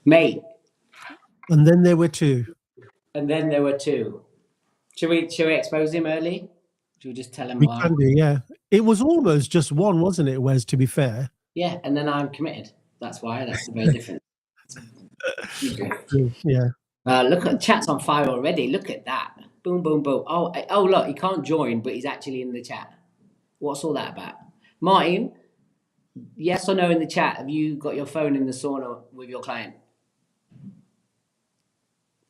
Mate. And then there were two. Should we expose him early? Should we just tell him We why? can do, yeah. It was almost just one, wasn't it, Wes, to be fair? Yeah, and then I'm committed. That's why. That's very different. Yeah. Look at chat's on fire already. Look at that. Boom, boom, boom. Oh, look, he can't join, but he's actually in the chat. What's all that about? Martin, yes or no in the chat? Have you got your phone in the sauna with your client?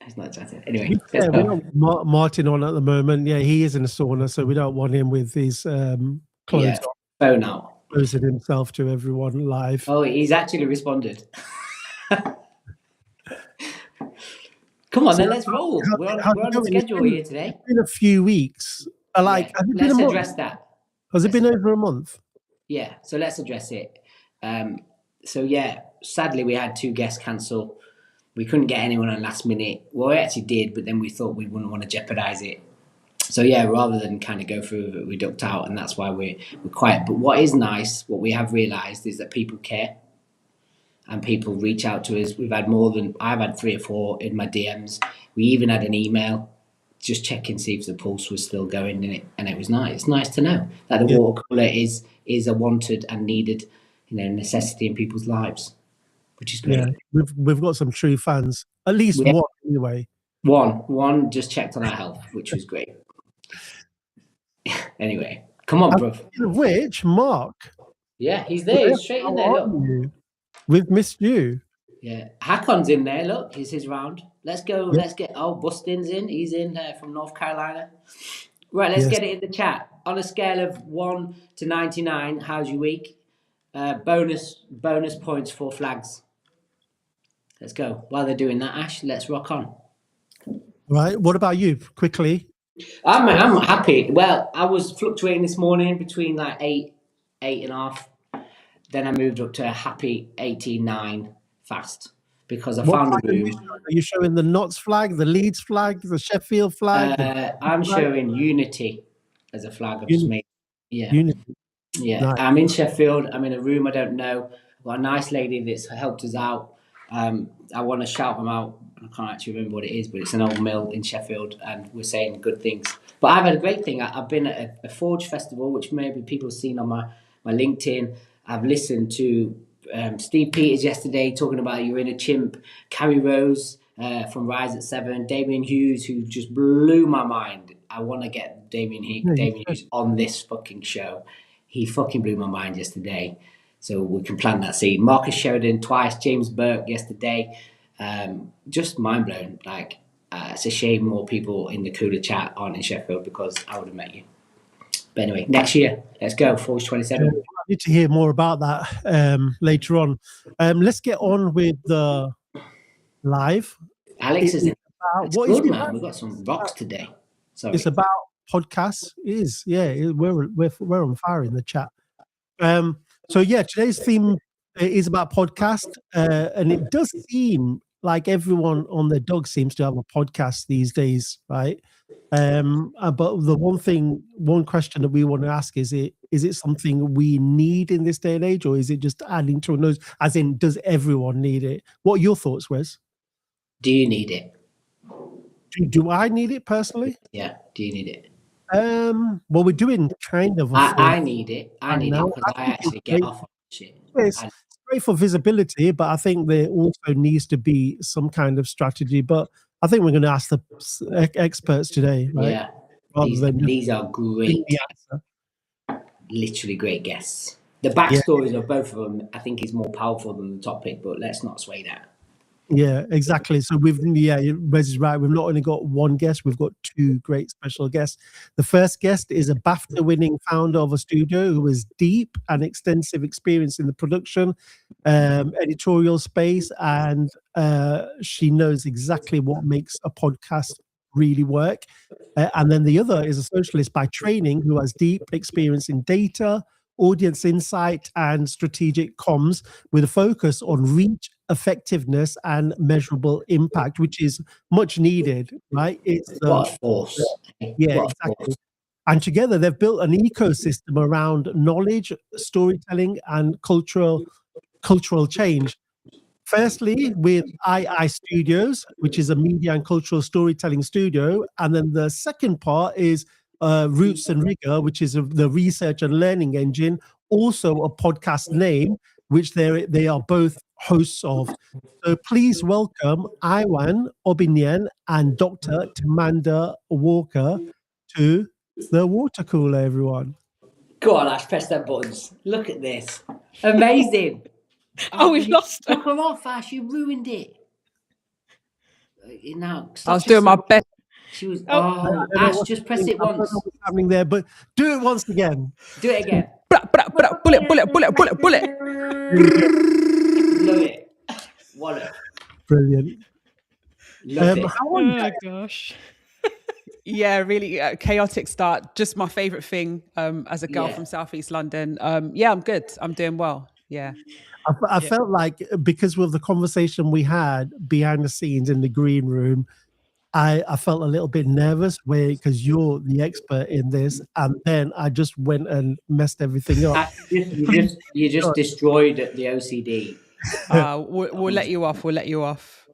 It's not chatting. Anyway, we don't want Martin on at the moment. Yeah, he is in a sauna, so we don't want him with his clothes on, phone out. Exposing himself to everyone live. Oh, he's actually responded. Come on, then let's roll. We're on the schedule here today. It's been a few weeks. Let's address that. Has it been over a month? Yeah, so let's address it. Sadly, we had 2 guests cancel. We couldn't get anyone on last minute. Well, we actually did, but then we thought we wouldn't want to jeopardize it. So yeah, rather than kind of go through it, we ducked out, and that's why we're quiet. But what is nice, what we have realised, is that people care, and people reach out to us. I've had 3 or 4 in my DMs. We even had an email, just checking see if the pulse was still going in it, and it was nice. It's nice to know that the water cooler is a wanted and needed, necessity in people's lives, which is great. Yeah, we've got some true fans, at least one anyway. One just checked on our health, which was great. Anyway, come on, bro. Which Mark? Yeah, he's there. He's straight in there. Look. We've missed you. Yeah, Hakon's in there. Look, it's his round. Let's go. Yeah. Let's get. Bustin's in. He's in from North Carolina. Right, let's get it in the chat. On a scale of 1 to 99, how's your week? Bonus points for flags. Let's go. While they're doing that, Ash, let's rock on. Right. What about you? Quickly. I'm happy. Well, I was fluctuating this morning between like 8.5. Then I moved up to a happy 18.9 fast because I found a room. Are you showing the Notts flag, the Leeds flag, the Sheffield flag? I'm showing Unity as a flag. I've just made. Yeah. Unity. Yeah. Nice. I'm in Sheffield. I'm in a room I don't know. I've got a nice lady that's helped us out. I want to shout them out. I can't actually remember what it is, but it's an old mill in Sheffield, and we're saying good things. But I've had a great thing. I've been at a Forge festival, which maybe people have seen on my LinkedIn. I've listened to Steve Peters yesterday talking about You're in a Chimp, Carrie Rose from Rise at 7, Damien Hughes, who just blew my mind. I want to get Damien Hughes on this fucking show. He fucking blew my mind yesterday. So we can plant that seed. Marcus Sheridan twice, James Burke yesterday. Just mind blown. Like, it's a shame more people in the cooler chat aren't in Sheffield, because I would have met you. But anyway, next year, let's go. Forge 27. I need to hear more about that later on. Let's get on with the live. Alex is in. It's good, man. We've got some rocks today. Sorry. It's about podcasts. It is. Yeah, we're on fire in the chat. So yeah, today's theme is about podcast, and it does seem like everyone on their dog seems to have a podcast these days, right? But the one question that we want to ask is it something we need in this day and age, or is it just adding to a nose? As in, does everyone need it? What are your thoughts, Wes? Do you need it? Do I need it personally? Yeah. Do you need it? Well, we're doing kind of. I need it. I need it because I actually get off on shit. It's great for visibility, but I think there also needs to be some kind of strategy. But I think we're going to ask the experts today, right? Yeah. These are great. Literally great guests. The backstories of both of them, I think, is more powerful than the topic, but let's not sway that. Yeah, exactly. So Wes is right. We've not only got one guest, we've got 2 great special guests. The first guest is a BAFTA-winning founder of a studio who has deep and extensive experience in the production, editorial space, and she knows exactly what makes a podcast really work. And then the other is a socialist by training who has deep experience in data, audience insight, and strategic comms, with a focus on reach, effectiveness, and measurable impact, which is much needed, right? It's what a force. Yeah, exactly. And together they've built an ecosystem around knowledge, storytelling, and cultural change. Firstly, with II Studios, which is a media and cultural storytelling studio. And then the second part is Roots and Rigor, which is the research and learning engine, also a podcast name, which they are both hosts of. So please welcome Iwan Obinien and Dr. Tamanda Walker to the water cooler, everyone. Go on, Ash, press them buttons. Look at this. Amazing. Oh, we've lost her. Took her off, Ash. You ruined it. Now, I was doing my best. She was. I Oh, don't know Ash, what's just press happening. it I don't once. know what's happening there, but do it once again. Do it again. Bullet, bullet, bullet, bullet, bullet. Love it. Wallet. Brilliant. Love it. How are you Oh guys? gosh. Yeah, really chaotic start. Just my favorite thing as a girl Yeah. from Southeast London. Yeah, I'm good. I'm doing well. Yeah. I felt like because of the conversation we had behind the scenes in the green room, I felt a little bit nervous because you're the expert in this, and then I just went and messed everything up. You just destroyed the OCD. We'll let you off. We'll let you off.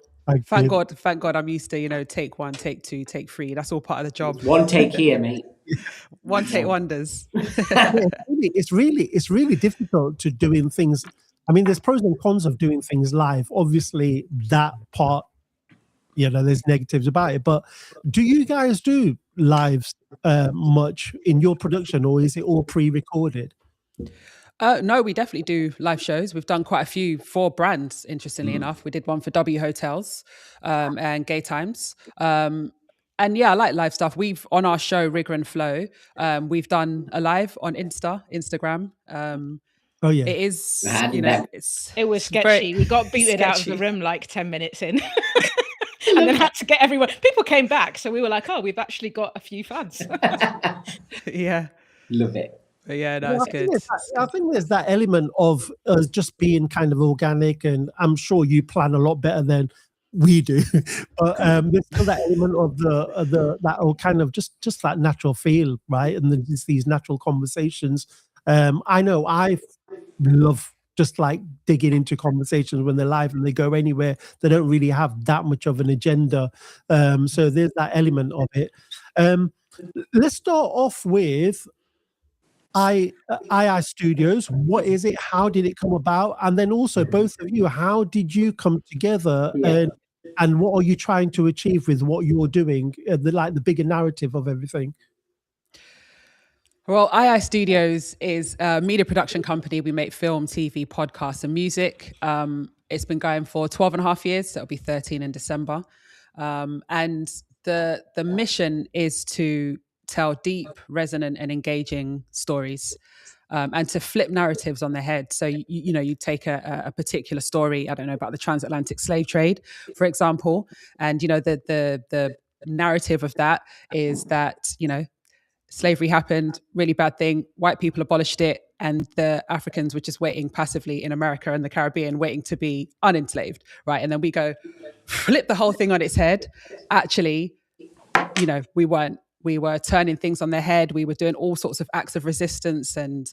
Thank God I'm used to, take 1, take 2, take 3. That's all part of the job. One take here, mate. One take wonders. It's really difficult to doing things. I mean, there's pros and cons of doing things live. Obviously, that part, there's negatives about it. But do you guys do lives much in your production, or is it all pre-recorded? No, we definitely do live shows. We've done quite a few for brands, interestingly enough. We did one for W Hotels and Gay Times. And yeah, I like live stuff. We've, on our show, Rigor and Flow, we've done a live on Instagram. Oh, yeah. It is, it was sketchy. We got booted out of the room like 10 minutes in. And then had to get everyone. People came back. So we were like, oh, we've actually got a few fans. Yeah. Love it. Yeah, no, it's good. I think there's that element of just being kind of organic, and I'm sure you plan a lot better than we do. But there's still that element of that kind of just that natural feel, right? And then just these natural conversations. I know I love just like digging into conversations when they're live and they go anywhere. They don't really have that much of an agenda. So there's that element of it. Let's start off with II Studios. What is it? How did it come about? And then also both of you, how did you come together? Yeah. And what are you trying to achieve with what you're doing? The bigger narrative of everything. Well, II Studios is a media production company. We make film, TV, podcasts, and music. It's been going for 12 and a half years. So it'll be 13 in December. And the mission is to tell deep, resonant, and engaging stories, and to flip narratives on their head. So you take a particular story, I don't know, about the transatlantic slave trade, for example, and the narrative of that is that slavery happened, really bad thing. White people abolished it, and the Africans were just waiting passively in America and the Caribbean, waiting to be unenslaved, right? And then we go flip the whole thing on its head. Actually, we weren't. We were turning things on their head. We were doing all sorts of acts of resistance and,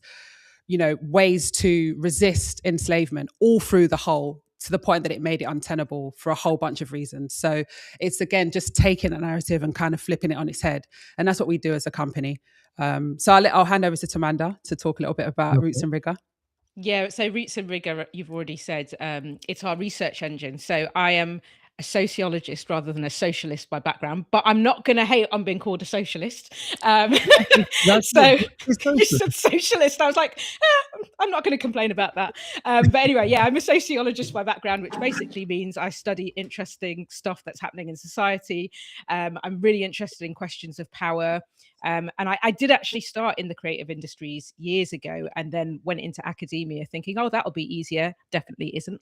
ways to resist enslavement all through the whole, to the point that it made it untenable for a whole bunch of reasons. So it's, again, just taking a narrative and kind of flipping it on its head. And that's what we do as a company. So I'll hand over to Tamanda to talk a little bit about Roots and Rigor. Yeah, so Roots and Rigor, you've already said, it's our research engine. So I am a sociologist rather than a socialist by background, but I'm not going to hate on being called a socialist. So you said socialist. I was like, I'm not going to complain about that. But anyway, yeah, I'm a sociologist by background, which basically means I study interesting stuff that's happening in society. I'm really interested in questions of power. And I did actually start in the creative industries years ago, and then went into academia thinking, oh, that'll be easier. Definitely isn't.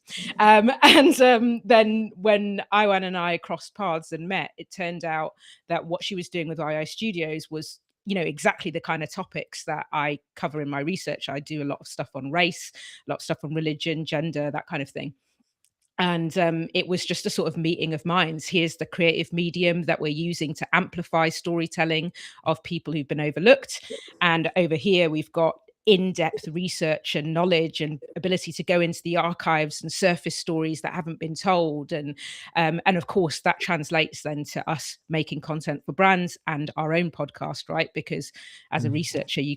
Then when Iwan and I crossed paths and met, it turned out that what she was doing with II Studios was, exactly the kind of topics that I cover in my research. I do a lot of stuff on race, a lot of stuff on religion, gender, that kind of thing. And it was just a sort of meeting of minds. Here's the creative medium that we're using to amplify storytelling of people who've been overlooked. And over here, we've got in-depth research and knowledge and ability to go into the archives and surface stories that haven't been told. And of course that translates then to us making content for brands and our own podcast, right? Because as a researcher, you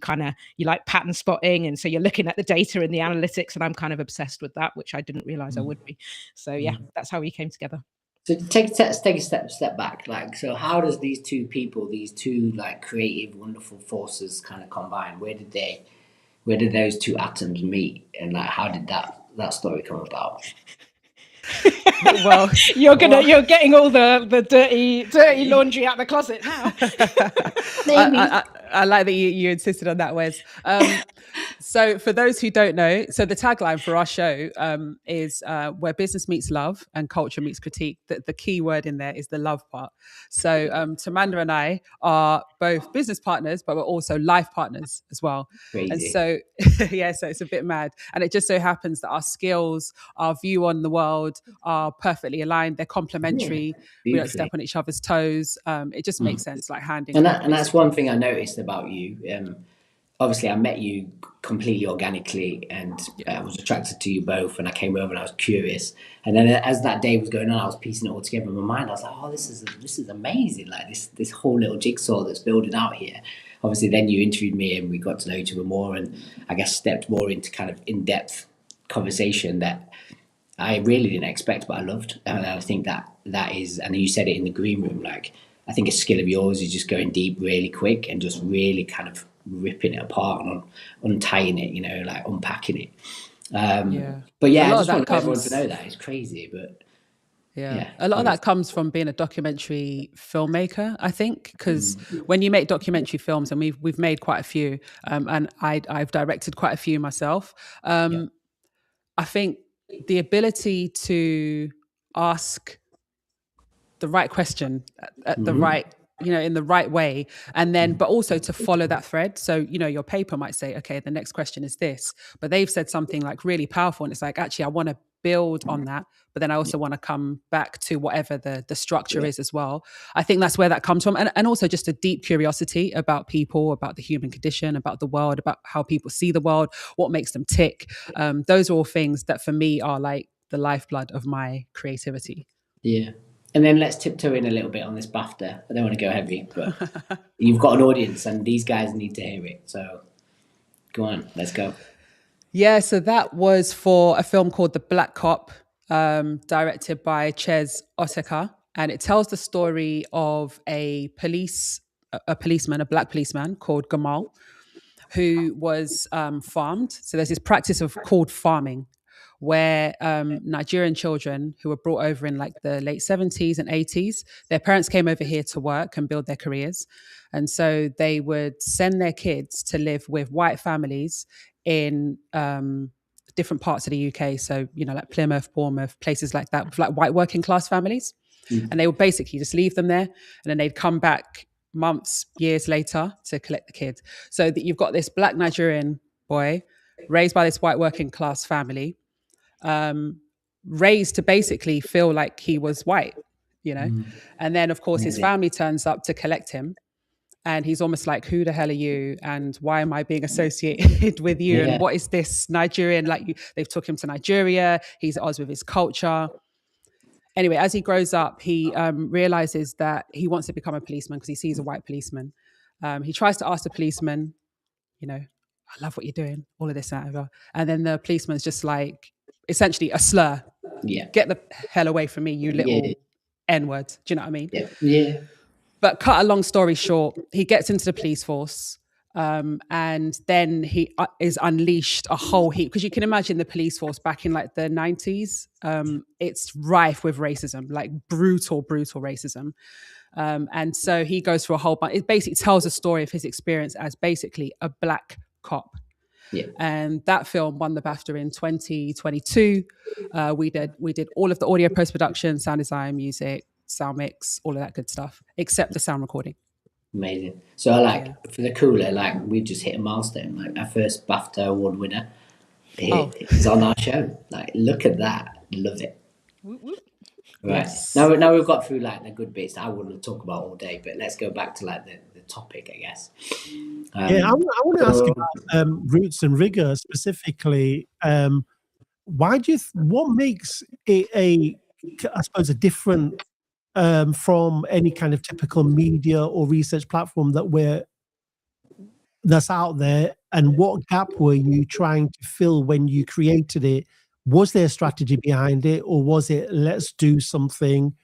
like pattern spotting, and so you're looking at the data and the analytics, and I'm kind of obsessed with that, which I didn't realize I would be. So yeah, that's how we came together. So take a step back. Like, so how does these two people, these two like creative, wonderful forces kind of combine? Where did those two atoms meet, and like how did that story come about? Well, you're getting all the dirty laundry out the closet now. Maybe. I like that you insisted on that, Wes. So for those who don't know, so the tagline for our show is where business meets love and culture meets critique. The key word in there is the love part. So Tamanda and I are both business partners, but we're also life partners as well. Crazy. And so, yeah, so it's a bit mad. And it just so happens that our skills, our view on the world are perfectly aligned. They're complementary. We don't step on each other's toes. It just makes sense, like hand in hand. And that's one thing I noticed about you. Obviously, I met you completely organically, and I was attracted to you both. And I came over and I was curious. And then as that day was going on, I was piecing it all together in my mind. I was like, "Oh, this is amazing! Like this whole little jigsaw that's building out here." Obviously, then you interviewed me, and we got to know each other more, and I guess stepped more into kind of in-depth conversation that I really didn't expect, but I loved. And I think that is, and you said it in the green room, like, I think a skill of yours is just going deep really quick and just really kind of ripping it apart and untying it, like unpacking it. But yeah, I just want everyone to know that. It's crazy, but yeah. A lot of that comes from being a documentary filmmaker, I think, because when you make documentary films, and we've made quite a few, and I've directed quite a few myself, I think the ability to ask the right question at the right, in the right way, and then but also to follow that thread. So your paper might say, okay, the next question is this, but they've said something like really powerful, and it's like, actually I want to build on that, but then I also want to come back to whatever the structure is as well. I think that's where that comes from, and also just a deep curiosity about people, about the human condition, about the world, about how people see the world, what makes them tick. Those are all things that for me are like the lifeblood of my creativity. Yeah. And then let's tiptoe in a little bit on this BAFTA. I don't want to go heavy, but you've got an audience and these guys need to hear it. So go on, let's go. Yeah, so that was for a film called The Black Cop, directed by Ches Oteka. And it tells the story of a black policeman called Gamal, who was farmed. So there's this practice called farming, where Nigerian children who were brought over in like the late 70s and 80s, their parents came over here to work and build their careers. And so they would send their kids to live with white families in different parts of the UK. So, like Plymouth, Bournemouth, places like that, with like white working class families. And they would basically just leave them there. And then they'd come back months, years later to collect the kids. So that you've got this black Nigerian boy raised by this white working class family, raised to basically feel like he was white, and then of course his family turns up to collect him, and he's almost like, who the hell are you, and why am I being associated with you, and what is this Nigerian, like they've took him to Nigeria, he's at odds with his culture. Anyway, as he grows up, he realizes that he wants to become a policeman because he sees a white policeman. He tries to ask the policeman, I love what you're doing, all of this and then the policeman's just like, essentially a slur. Yeah. Get the hell away from me, you little N-word. Do you know what I mean? Yeah. But cut a long story short, he gets into the police force, and then he is unleashed a whole heap. Because you can imagine the police force back in like the 90s, it's rife with racism, like brutal racism. And so he goes through a whole bunch. It basically tells a story of his experience as basically a black cop. Yeah. And that film won the BAFTA in 2022. We did all of the audio post-production, sound design, music, sound mix, all of that good stuff, except the sound recording. Amazing. So for the cooler, we've just hit a milestone. Like our first BAFTA award winner is on our show. Like, look at that. Love it. Right. Yes. Now we've got through like the good bits that I wouldn't talk about all day, but let's go back to like the topic, I guess. Yeah, I want to ask So, about roots and rigor specifically. Why do you? What makes it I suppose, a different from any kind of typical media or research platform that's out there? And what gap were you trying to fill when you created it? Was there a strategy behind it, or was it let's do something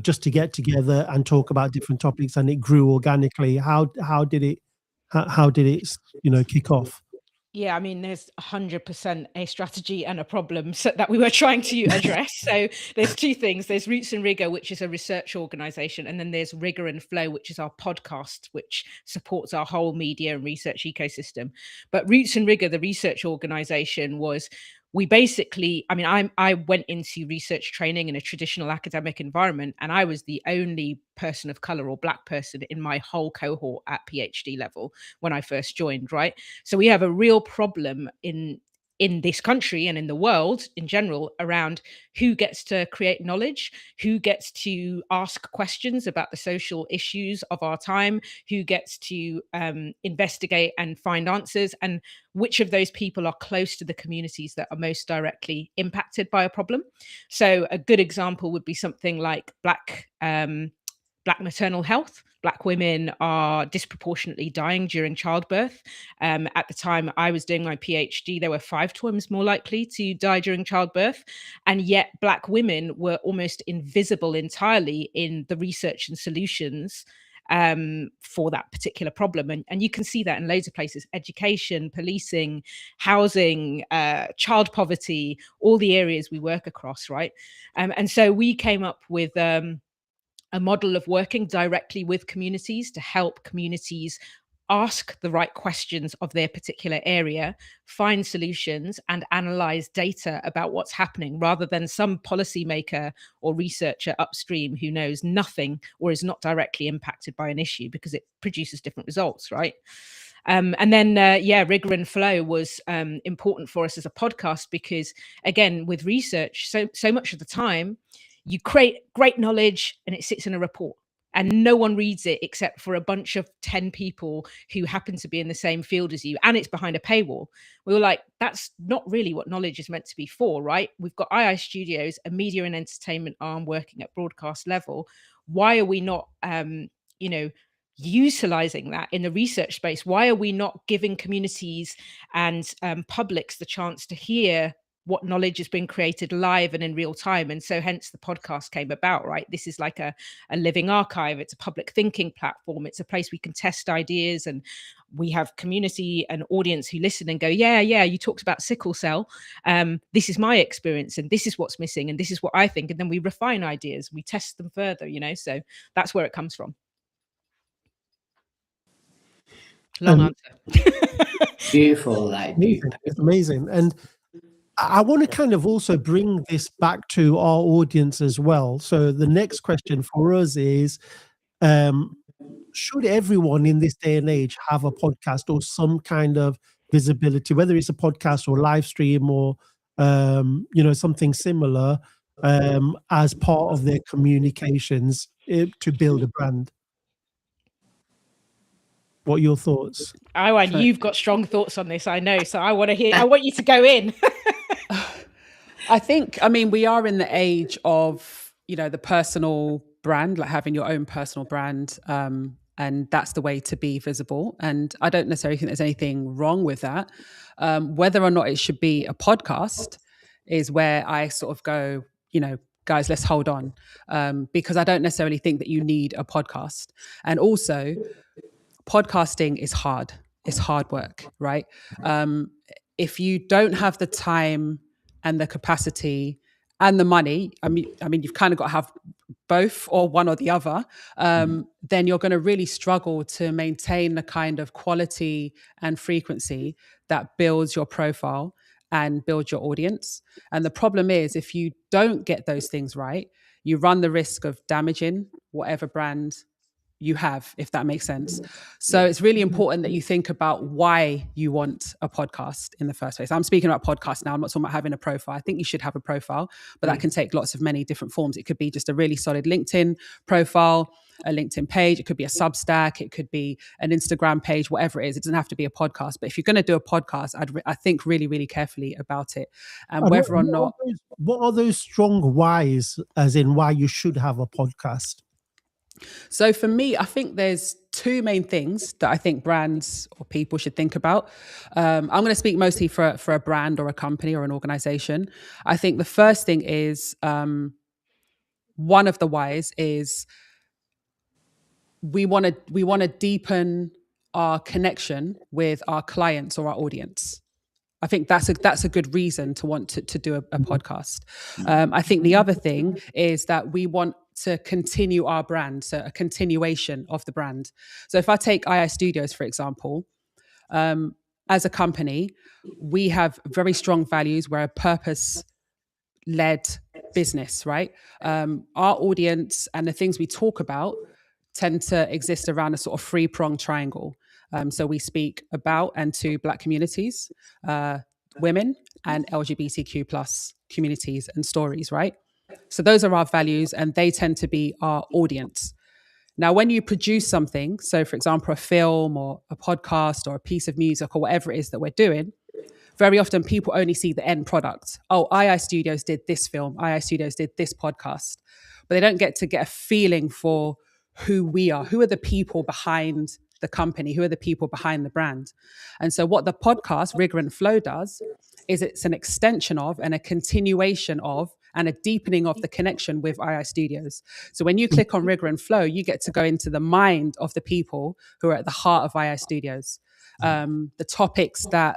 just to get together and talk about different topics, and it grew organically? How did it kick off? Yeah, I mean, there's 100% a strategy and a problem that we were trying to address. So there's two things. There's Roots and Rigor, which is a research organization, and then there's Rigor and Flow, which is our podcast, which supports our whole media and research ecosystem. But Roots and Rigor, the research organization, was we basically, I mean, I went into research training in a traditional academic environment, and I was the only person of color or Black person in my whole cohort at PhD level when I first joined, right? So we have a real problem in this country and in the world in general around who gets to create knowledge, who gets to ask questions about the social issues of our time, who gets to investigate and find answers, and which of those people are close to the communities that are most directly impacted by a problem. So a good example would be something like Black maternal health. Black women are disproportionately dying during childbirth. At the time I was doing my PhD, there were 5 times more likely to die during childbirth. And yet Black women were almost invisible entirely in the research and solutions for that particular problem. And you can see that in loads of places: education, policing, housing, child poverty, all the areas we work across, right? And so we came up with a model of working directly with communities to help communities ask the right questions of their particular area, find solutions, and analyze data about what's happening, rather than some policymaker or researcher upstream who knows nothing or is not directly impacted by an issue, because it produces different results, right? And then, Rigor and Flow was important for us as a podcast because, again, with research, so much of the time, you create great knowledge and it sits in a report, and no one reads it except for a bunch of 10 people who happen to be in the same field as you, and it's behind a paywall. We were like, that's not really what knowledge is meant to be for, right? We've got II Studios, a media and entertainment arm working at broadcast level. Why are we not, utilizing that in the research space? Why are we not giving communities and publics the chance to hear what knowledge has been created live and in real time? And so hence the podcast came about, right? This is like a living archive. It's a public thinking platform. It's a place we can test ideas, and we have community and audience who listen and go, yeah, you talked about sickle cell. This is my experience, and this is what's missing, and this is what I think. And then we refine ideas, we test them further, so that's where it comes from. Long answer. beautiful, like Amazing. It's amazing. And I want to kind of also bring this back to our audience as well. So the next question for us is, should everyone in this day and age have a podcast or some kind of visibility, whether it's a podcast or live stream or something similar, as part of their communications to build a brand? What are your thoughts? Owen, you've got strong thoughts on this, I know. So I want you to go in. I think, we are in the age of, the personal brand, like having your own personal brand. And that's the way to be visible. And I don't necessarily think there's anything wrong with that. Whether or not it should be a podcast is where I sort of go, guys, let's hold on. Because I don't necessarily think that you need a podcast. And also, podcasting is hard. It's hard work, right? If you don't have the time and the capacity and the money, you've kind of got to have both or one or the other, then you're going to really struggle to maintain the kind of quality and frequency that builds your profile and builds your audience. And the problem is, if you don't get those things right, you run the risk of damaging whatever brand you have, if that makes sense. So it's really important that you think about why you want a podcast in the first place. I'm speaking about podcasts now. I'm not talking about having a profile. I think you should have a profile, but that can take lots of many different forms. It could be just a really solid LinkedIn profile, a LinkedIn page. It could be a Substack. It could be an Instagram page, whatever it is. It doesn't have to be a podcast. But if you're going to do a podcast, I think really, really carefully about it. And whether or not... What are those strong whys, as in why you should have a podcast? So for me, I think there's two main things that I think brands or people should think about. I'm going to speak mostly for a brand or a company or an organization. I think the first thing is, one of the whys is we want to deepen our connection with our clients or our audience. I think that's a good reason to want to do a podcast. I think the other thing is that we want to continue our brand, so a continuation of the brand. So if I take II Studios, for example, as a company, we have very strong values. We're a purpose-led business, right? Our audience and the things we talk about tend to exist around a sort of three-pronged triangle. So we speak about and to Black communities, women, and LGBTQ plus communities and stories, right? So those are our values, and they tend to be our audience. Now, when you produce something, so for example, a film or a podcast or a piece of music or whatever it is that we're doing, very often people only see the end product. Oh, II Studios did this film, II Studios did this podcast, but they don't get a feeling for who we are, who are the people behind the company, who are the people behind the brand. And so what the podcast Rigor and Flow does is it's an extension of and a continuation of and a deepening of the connection with II Studios. So when you click on Rigor and Flow, you get to go into the mind of the people who are at the heart of II Studios, the topics that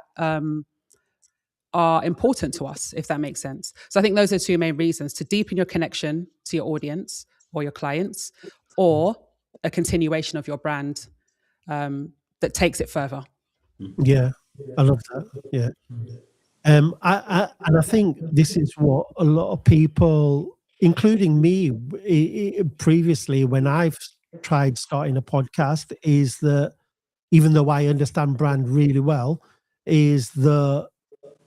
are important to us, if that makes sense. So I think those are two main reasons: to deepen your connection to your audience or your clients, or a continuation of your brand that takes it further. Yeah, I love that. Yeah. And I think this is what a lot of people, including me, previously when I've tried starting a podcast, is that even though I understand brand really well, is the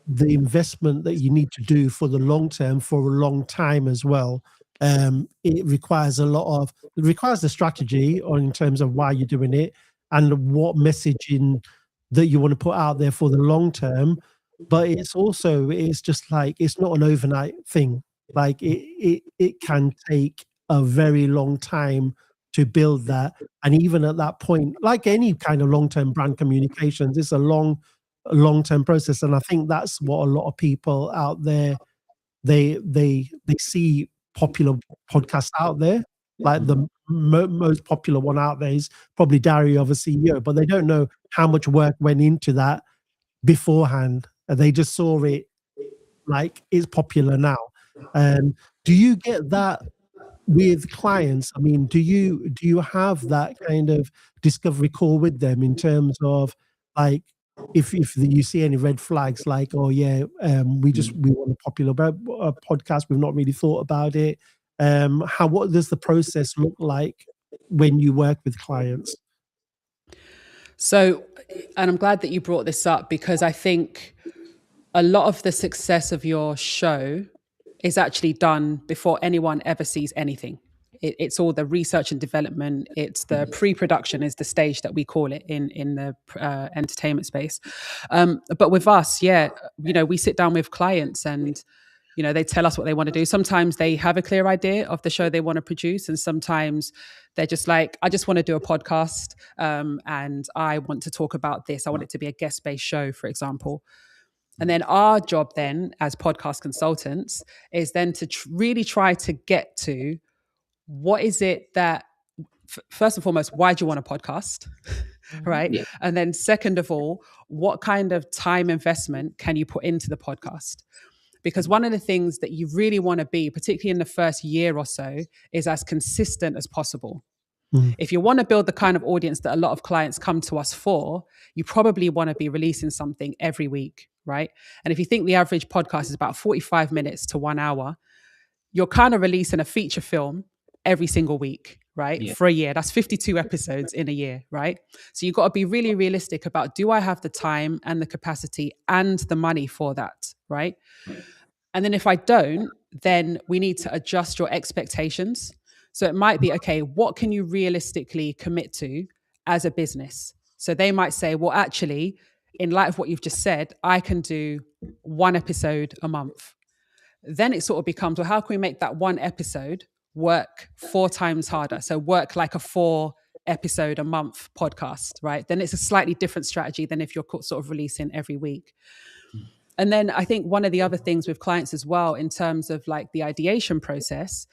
investment that you need to do for the long term, for a long time as well. It requires the strategy on in terms of why you're doing it and what messaging that you want to put out there for the long term. But it's just like, it's not an overnight thing. Like it can take a very long time to build that. And even at that point, like any kind of long-term brand communications, it's a long-term process. And I think that's what a lot of people out there, they see popular podcasts out there. Like the most popular one out there is probably Diary of a CEO, but they don't know how much work went into that beforehand. They just saw it like it's popular now. Do you get that with clients? I mean, do you have that kind of discovery call with them in terms of like, if you see any red flags, like, oh yeah, we want a popular podcast, we've not really thought about it. What does the process look like when you work with clients? So, and I'm glad that you brought this up, because I think a lot of the success of your show is actually done before anyone ever sees anything. It's all the research and development. It's the pre-production is the stage that we call it in the entertainment space. But with us, we sit down with clients and, they tell us what they want to do. Sometimes they have a clear idea of the show they want to produce. And sometimes they're just like, I just want to do a podcast and I want to talk about this. I want it to be a guest-based show, for example. And then our job then as podcast consultants is then to really try to get to what is it that, first and foremost, why do you want a podcast? Right. Yeah. And then second of all, what kind of time investment can you put into the podcast? Because one of the things that you really want to be, particularly in the first year or so, is as consistent as possible. If you want to build the kind of audience that a lot of clients come to us for, you probably want to be releasing something every week, right? And if you think the average podcast is about 45 minutes to 1 hour, you're kind of releasing a feature film every single week, right? Yeah. For a year. That's 52 episodes in a year, right? So you've got to be really realistic about, do I have the time and the capacity and the money for that, right? And then if I don't, then we need to adjust your expectations. So it might be, okay, what can you realistically commit to as a business? So they might say, well, actually, in light of what you've just said, I can do one episode a month. Then it sort of becomes, well, how can we make that one episode work 4 times harder? So work like a 4 episode a month podcast, right? Then it's a slightly different strategy than if you're sort of releasing every week. And then I think one of the other things with clients as well, in terms of like the ideation process,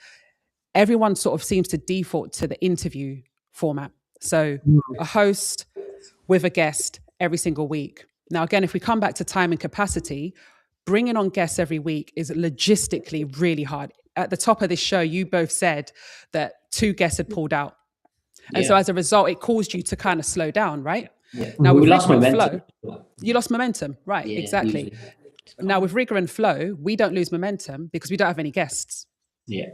everyone sort of seems to default to the interview format. So a host with a guest every single week. Now, again, if we come back to time and capacity, bringing on guests every week is logistically really hard. At the top of this show, you both said that 2 guests had pulled out. And so as a result, it caused you to kind of slow down, right? Yeah. Now, We with lost Rigor and momentum. Flow, you lost momentum, right? Yeah, Exactly. hugely. Now, with Rigor and Flow, we don't lose momentum because we don't have any guests. Yeah.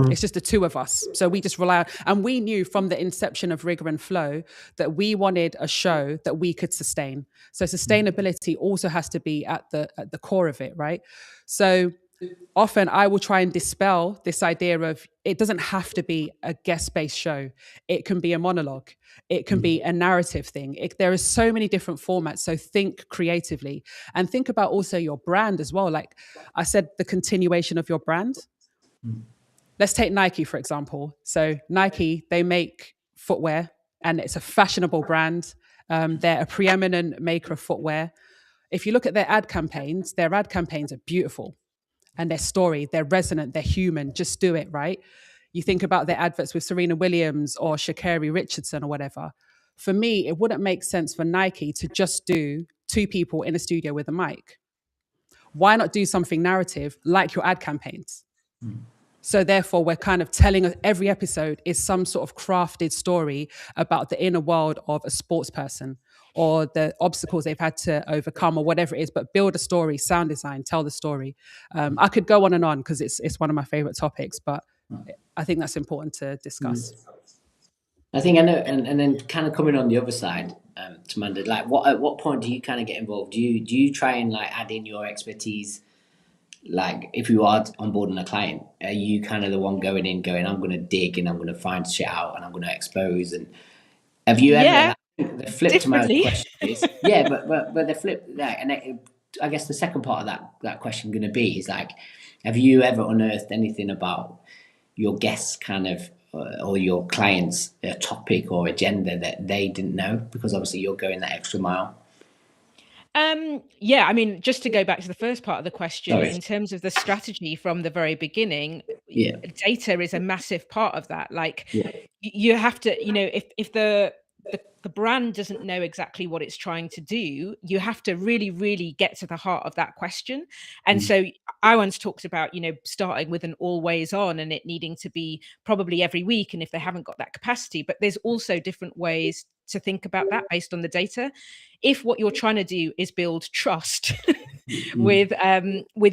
It's just the 2 of us. So we just rely on, and we knew from the inception of Rigor and Flow that we wanted a show that we could sustain. So sustainability also has to be at the core of it, right? So often I will try and dispel this idea of, it doesn't have to be a guest-based show. It can be a monologue. It can be a narrative thing. There are so many different formats. So think creatively and think about also your brand as well. Like I said, the continuation of your brand. Let's take Nike, for example. So Nike, they make footwear and it's a fashionable brand. They're a preeminent maker of footwear. If you look at their ad campaigns are beautiful. And their story, they're resonant, they're human, just do it, right? You think about their adverts with Serena Williams or Sha'Carri Richardson or whatever. For me, it wouldn't make sense for Nike to just do 2 people in a studio with a mic. Why not do something narrative like your ad campaigns? So therefore, we're kind of telling, every episode is some sort of crafted story about the inner world of a sports person or the obstacles they've had to overcome or whatever it is, but build a story, sound design, tell the story. I could go on and on because it's one of my favorite topics, but I think that's important to discuss. I think I know, and then kind of coming on the other side, Tamanda, like at what point do you kind of get involved? Do you try and like add in your expertise? Like if you are onboarding a client, are you kind of the one going, I'm going to dig and I'm going to find shit out and I'm going to expose? And have you ever, like, the flip to my question is, but the flip, like, and I guess the second part of that question going to be is like, have you ever unearthed anything about your guests kind of, or your clients' topic or agenda that they didn't know? Because obviously you're going that extra mile. I mean, just to go back to the first part of the question, in terms of the strategy from the very beginning, data is a massive part of that. Like you have to, if the brand doesn't know exactly what it's trying to do, you have to really, really get to the heart of that question. And so I once talked about, starting with an always on and it needing to be probably every week. And if they haven't got that capacity, but there's also different ways to think about that based on the data. If what you're trying to do is build trust with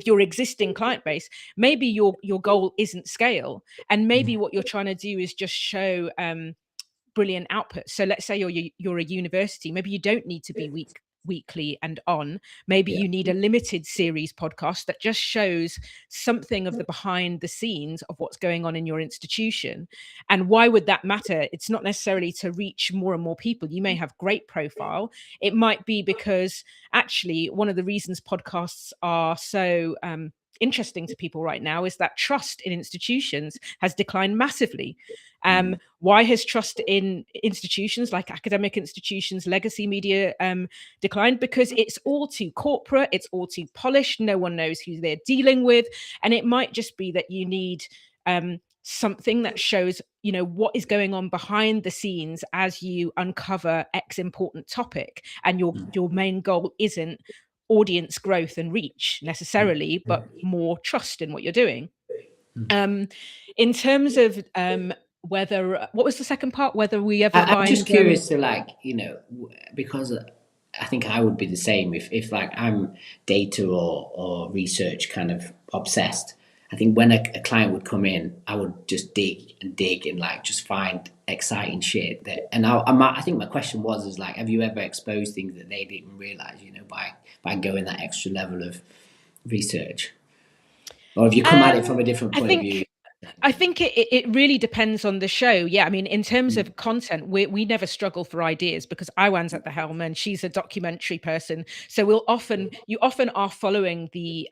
your existing client base, maybe your goal isn't scale, and maybe what you're trying to do is just show brilliant output. So let's say you're a university, maybe you don't need to be weekly and on. Maybe you need a limited series podcast that just shows something of the behind the scenes of what's going on in your institution. And why would that matter? It's not necessarily to reach more and more people. You may have great profile. It might be because actually one of the reasons podcasts are so interesting to people right now is that trust in institutions has declined massively. Why has trust in institutions like academic institutions, legacy media declined? Because it's all too corporate, it's all too polished, no one knows who they're dealing with. And it might just be that you need something that shows, what is going on behind the scenes as you uncover X important topic. And your main goal isn't audience growth and reach necessarily, but more trust in what you're doing. In terms of whether, what was the second part? Whether we ever I'm just curious to like, because I think I would be the same if like I'm data or research kind of obsessed. I think when a client would come in, I would just dig and like just find exciting shit. I think my question was like, have you ever exposed things that they didn't realize, by going that extra level of research, or have you come at it from a different point of view? I think it really depends on the show. Yeah, I mean, in terms of content, we never struggle for ideas because Iwan's at the helm and she's a documentary person. So you often are following the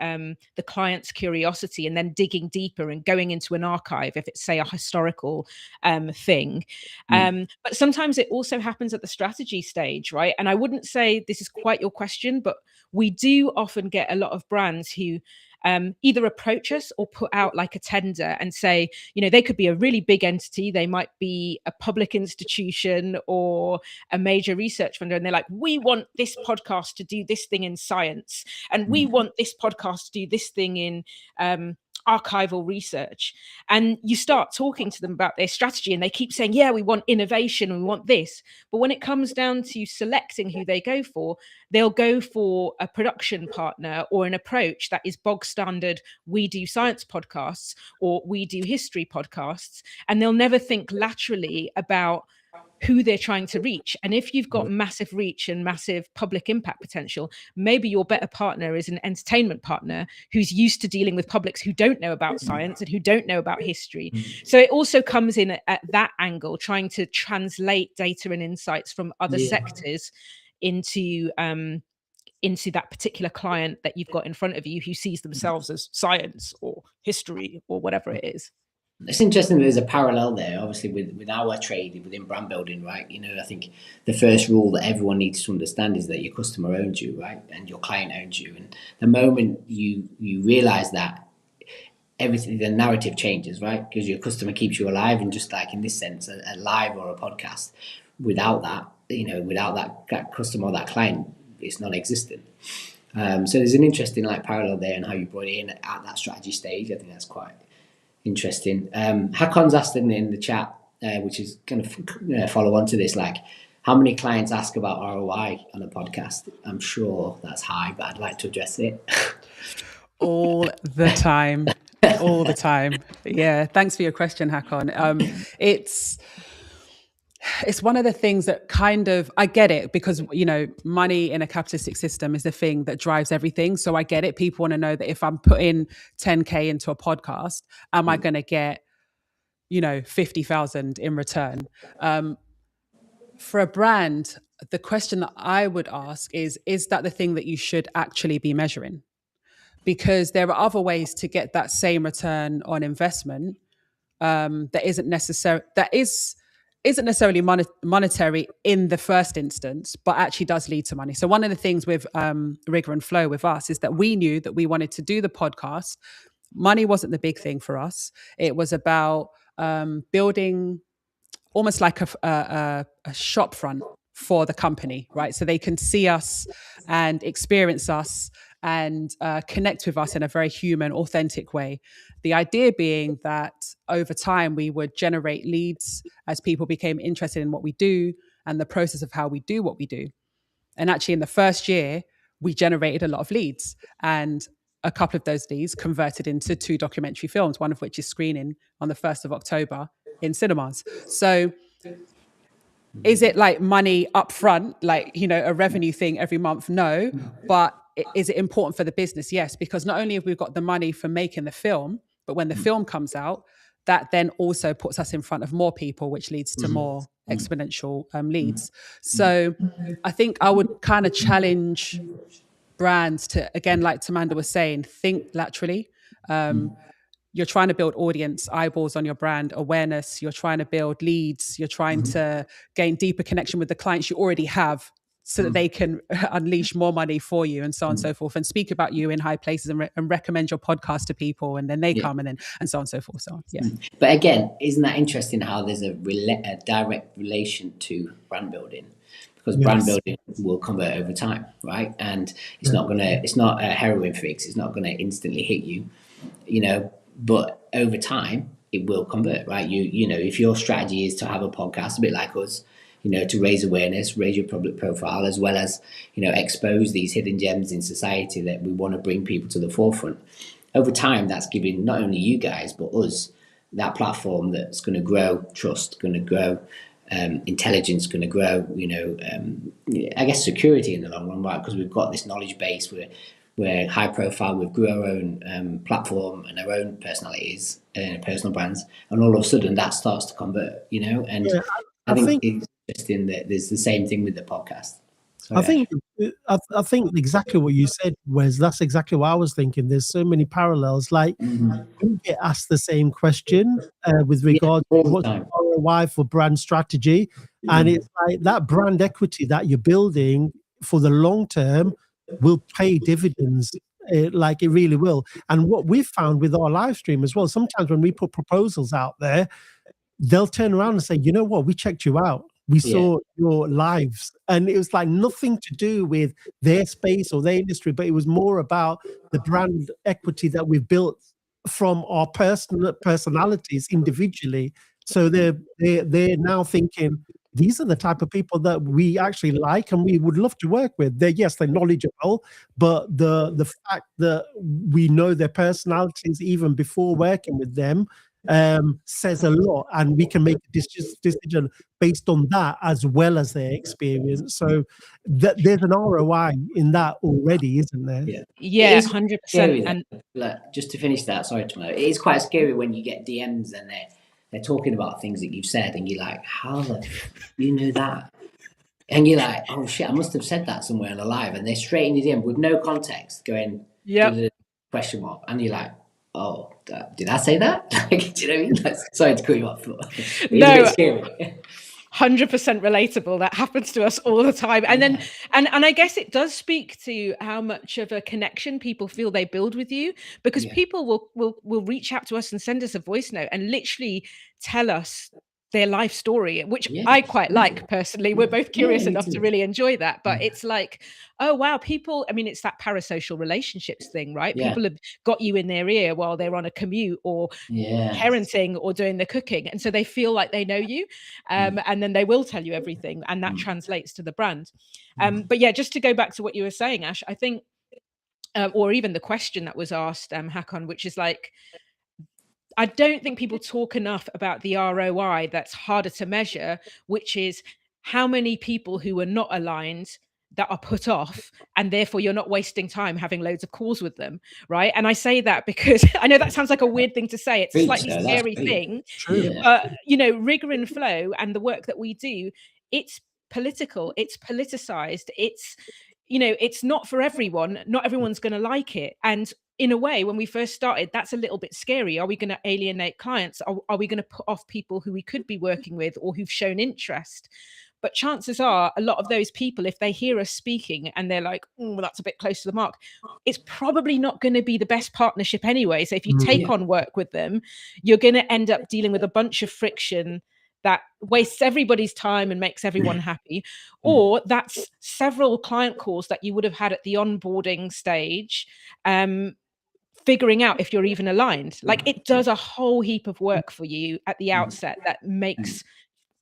client's curiosity and then digging deeper and going into an archive if it's, say, a historical thing. But sometimes it also happens at the strategy stage, right? And I wouldn't say this is quite your question, but we do often get a lot of brands who either approach us or put out like a tender and say, they could be a really big entity. They might be a public institution or a major research funder. And they're like, we want this podcast to do this thing in science. And we want this podcast to do this thing in archival research. And you start talking to them about their strategy and they keep saying, yeah, we want innovation and we want this. But when it comes down to selecting who they go for, they'll go for a production partner or an approach that is bog standard. We do science podcasts or we do history podcasts, and they'll never think laterally about who they're trying to reach. And if you've got massive reach and massive public impact potential, maybe your better partner is an entertainment partner who's used to dealing with publics who don't know about science and who don't know about history. So it also comes in at that angle, trying to translate data and insights from other sectors into that particular client that you've got in front of you who sees themselves as science or history or whatever it is. It's interesting there's a parallel there, obviously, with our trade within brand building, right? I think the first rule that everyone needs to understand is that your customer owns you, right? And your client owns you. And the moment you realize that, everything, the narrative changes, right? Because your customer keeps you alive, and just like in this sense, a live or a podcast, without that, without that customer or that client, it's non-existent. So there's an interesting parallel there, and how you brought it in at that strategy stage. I think that's quite interesting. Hakon's asked in the chat, which is going to follow on to this, how many clients ask about ROI on a podcast? I'm sure that's high, but I'd like to address it. All the time. All the time. Yeah. Thanks for your question, Hakon. It's one of the things that I get it, because, money in a capitalistic system is the thing that drives everything. So I get it. People want to know that if I'm putting 10K into a podcast, am I going to get, 50,000 in return? For a brand, the question that I would ask is that the thing that you should actually be measuring? Because there are other ways to get that same return on investment that isn't necessarily monetary in the first instance, but actually does lead to money. So one of the things with Rigor and Flow with us is that we knew that we wanted to do the podcast. Money wasn't the big thing for us. It was about building almost like a shop front for the company, right? So they can see us and experience us and connect with us in a very human, authentic way. The idea being that over time, we would generate leads as people became interested in what we do and the process of how we do what we do. And actually, in the first year, we generated a lot of leads, and a couple of those leads converted into 2 documentary films, one of which is screening on the 1st of October in cinemas. So is it like money up front, a revenue thing every month? No. But is it important for the business? Yes, because not only have we got the money for making the film, but when the film comes out, that then also puts us in front of more people, which leads to more exponential leads. So I think I would kind of challenge brands to, again, like Tamanda was saying, think laterally. You're trying to build audience, eyeballs on your brand, awareness. You're trying to build leads. You're trying to gain deeper connection with the clients you already have, so that they can unleash more money for you, and so on and so forth, and speak about you in high places, and recommend your podcast to people, and then they come, and so on and so forth. So on. Yeah. But again, isn't that interesting how there's a direct relation to brand building? Because brand building will convert over time, right? And it's not a heroin fix. It's not going to instantly hit you, but over time it will convert, right? If your strategy is to have a podcast, a bit like us, to raise awareness, raise your public profile, as well as, expose these hidden gems in society that we want to bring people to the forefront. over time, that's giving not only you guys but us that platform that's going to grow trust, going to grow intelligence, going to grow, I guess security in the long run, right? Because we've got this knowledge base, we're high profile, we grew our own platform and our own personalities, personal brands, and all of a sudden that starts to convert, and Yeah, I I think think it's interesting that there's the same thing with the podcast. I Sorry, think I think exactly what you said, Wes. That's exactly what I was thinking. There's so many parallels. Like we get asked the same question with yeah, regard to all the what's time. ROI for brand strategy, and it's like that brand equity that you're building for the long term will pay dividends. Like it really will. And what we've found with our live stream as well, sometimes when we put proposals out there, they'll turn around and say, you know what, we checked you out. We Yeah. saw your lives. And it was like nothing to do with their space or their industry, but it was more about the brand equity that we've built from our personalities individually. So they're now thinking, these are the type of people that we actually like and we would love to work with. They're knowledgeable, but the fact that we know their personalities even before working with them says a lot, and we can make a decision based on that as well as their experience. So there's an ROI in that already, isn't there? Yeah. Yeah, It is 100%. scary though. And Like, just to finish that, sorry Tomo, it is quite scary when you get DMs and they're talking about things that you've said and you're like, how you know that? And you're like, oh shit, I must have said that somewhere on a live, and they're straight in your DM with no context going, Yep. question mark, and you're like, oh, did I say that? Like, do you know what I mean? Like, sorry to cut you off, but it's a bit scary. 100% relatable. That happens to us all the time. And then and I guess it does speak to how much of a connection people feel they build with you, because people will reach out to us and send us a voice note and literally tell us their life story, which I quite like personally. We're both curious enough to really enjoy that. But it's like, oh wow, people, I mean, it's that parasocial relationships thing, right? People have got you in their ear while they're on a commute or parenting or doing the cooking, and so they feel like they know you, and then they will tell you everything, and that translates to the brand. But yeah, just to go back to what you were saying, Ash, I think or even the question that was asked, Hakon, which is like, I don't think people talk enough about the ROI that's harder to measure, which is how many people who are not aligned that are put off, and therefore you're not wasting time having loads of calls with them, right? And I say that because I know that sounds like a weird thing to say. It's a slightly scary thing. But, Rigor and Flow and the work that we do, it's political, it's politicized, it's not for everyone. Not everyone's going to like it. And in a way, when we first started, that's a little bit scary. Are we going to alienate clients? Are we going to put off people who we could be working with or who've shown interest? But chances are a lot of those people, if they hear us speaking and they're like, oh, that's a bit close to the mark, it's probably not going to be the best partnership anyway. So if you take on work with them, you're going to end up dealing with a bunch of friction that wastes everybody's time and makes everyone happy. Or that's several client calls that you would have had at the onboarding stage, figuring out if you're even aligned. Like, it does a whole heap of work for you at the outset that makes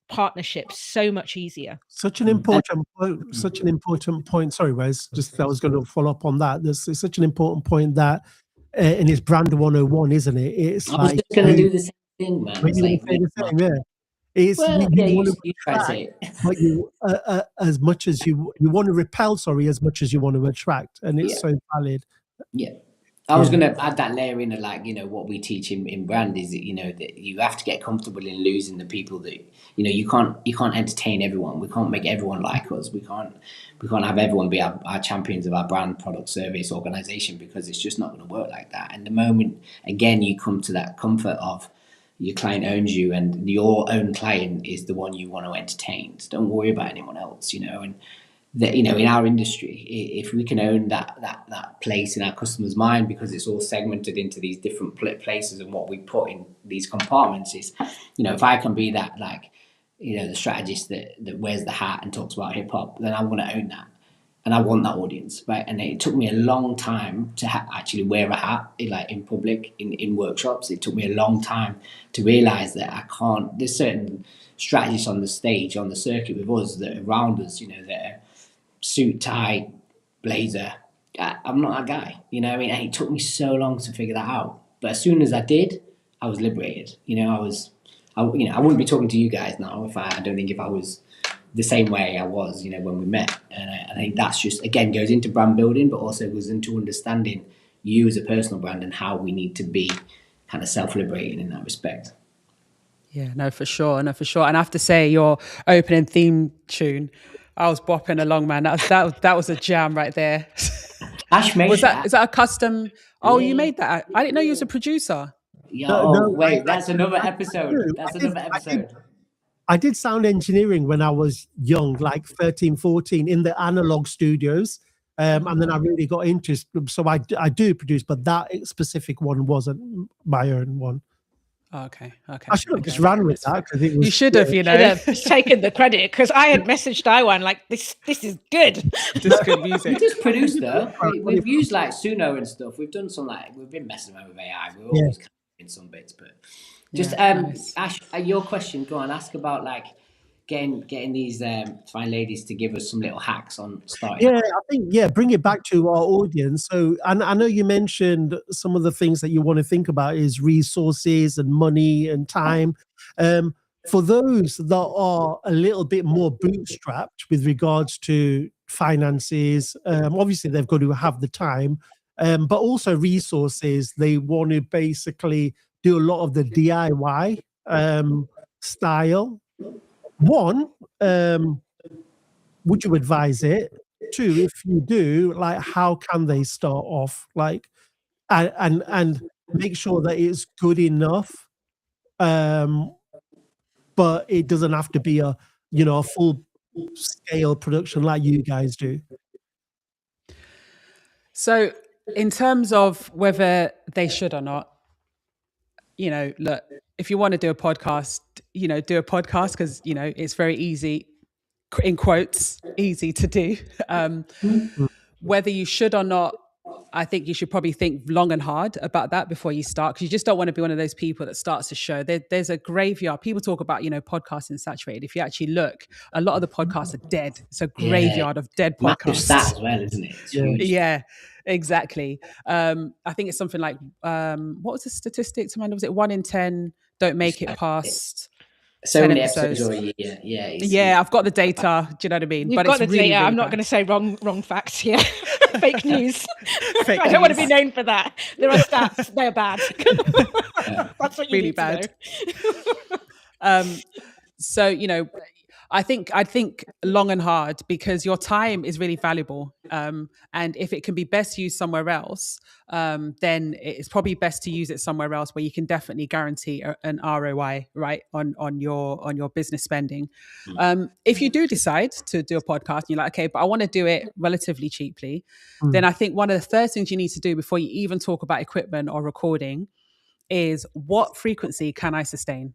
partnerships so much easier. Such an important point. Sorry, Wes, just I was going to follow up on that. It's such an important point that in his brand 101, isn't it? It's I was just going to do the same thing, man. It's like, it's you try to say it. but you as much as you want to repel, as much as you want to attract, and it's so valid. I was going to add that layer in of, like, what we teach in brand is that, that you have to get comfortable in losing the people that, you can't entertain everyone. We can't make everyone like us. We can't have everyone be our champions of our brand, product, service, organization, because it's just not going to work like that. And the moment, again, you come to that comfort of your client owns you and your own client is the one you want to entertain. So don't worry about anyone else, and that, in our industry, if we can own that place in our customer's mind, because it's all segmented into these different places, and what we put in these compartments is, if I can be that, like, the strategist that wears the hat and talks about hip hop, then I want to own that. And I want that audience, right? And it took me a long time to actually wear a hat, in public, in workshops. It took me a long time to realize that I can't. There's certain strategists on the stage, on the circuit with us, that are around us, that are suit, tie, blazer, I'm not that guy. You know what I mean? And it took me so long to figure that out. But as soon as I did, I was liberated. You know, I wouldn't be talking to you guys now I don't think if I was the same way I was, you know, when we met. And I think that's just, again, goes into brand building, but also goes into understanding you as a personal brand and how we need to be kind of self-liberating in that respect. Yeah, no, for sure. And I have to say, your opening theme tune, I was bopping along, man. That was a jam right there. Ash made that. Is that a custom? Oh, Yeah. you made that? I didn't know you was a producer. Wait, that's another episode. I did sound engineering when I was young, like 13, 14, in the analog studios. And then I really got into it. So I do produce, but that specific one wasn't my own one. Okay. I should have just ran with that because it was. You should have, you know. Should have taken the credit because I had messaged Iwan like, this is good. This good music. We just produce though. We've used like Suno and stuff. We've done some we've been messing around with AI. We're always kind of in some bits, but just nice. Ash, your question. Go on, ask about like getting these fine ladies to give us some little hacks on starting. Yeah, I think bring it back to our audience. So I know you mentioned some of the things that you want to think about is resources and money and time. For those that are a little bit more bootstrapped with regards to finances, obviously they've got to have the time, but also resources. They want to basically do a lot of the DIY style. One, would you advise it? Two, if you do, like, how can they start off? Like, and make sure that it's good enough, but it doesn't have to be a full scale production like you guys do. So, in terms of whether they should or not, look, if you want to do a podcast, do a podcast because, it's very easy, in quotes, easy to do. Whether you should or not, I think you should probably think long and hard about that before you start, because you just don't want to be one of those people that starts a show. There's a graveyard. People talk about, podcasting saturated. If you actually look, a lot of the podcasts are dead. It's a graveyard of dead podcasts. Massive stats as well, isn't it? Yeah, exactly. I think it's something like, what was the statistic? Was it 1 in 10 don't make it past so 10 many episodes or a year? Yeah, I've got the data. Do you know what I mean? You've got the data. I'm not going to say wrong facts here. Fake news. I don't want to be known for that. There are stats. They're bad. That's what you really need bad. To know. So, I think long and hard, because your time is really valuable. And if it can be best used somewhere else, then it's probably best to use it somewhere else where you can definitely guarantee an ROI, right, on your business spending. If you do decide to do a podcast and you're like, okay, but I want to do it relatively cheaply, then I think one of the first things you need to do before you even talk about equipment or recording is, what frequency can I sustain?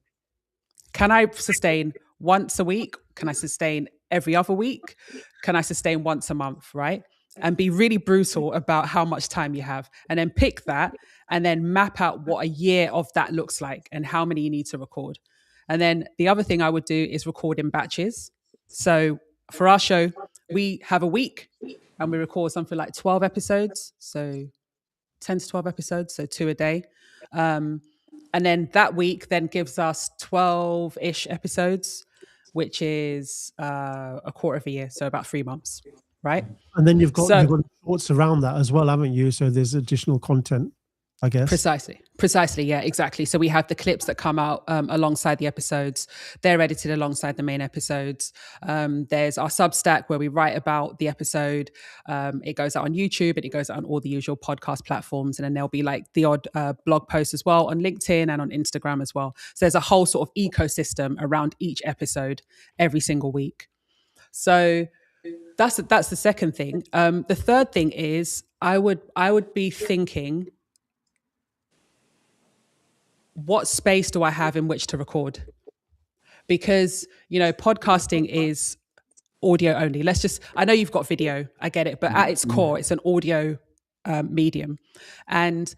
Can I sustain once a week? Can I sustain every other week? Can I sustain once a month, right? And be really brutal about how much time you have, and then pick that and then map out what a year of that looks like and how many you need to record. And then the other thing I would do is record in batches. So for our show, we have a week and we record something like 12 episodes. So 10 to 12 episodes, so 2 a day. And then that week then gives us 12-ish episodes, which is a quarter of a year, so about 3 months, right? And then you've got shorts around that as well, haven't you? So there's additional content, I guess. Precisely, yeah, exactly. So we have the clips that come out alongside the episodes. They're edited alongside the main episodes. There's our Substack where we write about the episode. It goes out on YouTube and it goes out on all the usual podcast platforms. And then there'll be like the odd blog post as well on LinkedIn and on Instagram as well. So there's a whole sort of ecosystem around each episode every single week. So that's the second thing. The third thing is I would be thinking, what space do I have in which to record? Because, podcasting is audio only. I know you've got video, I get it, but at its core, it's an audio medium. And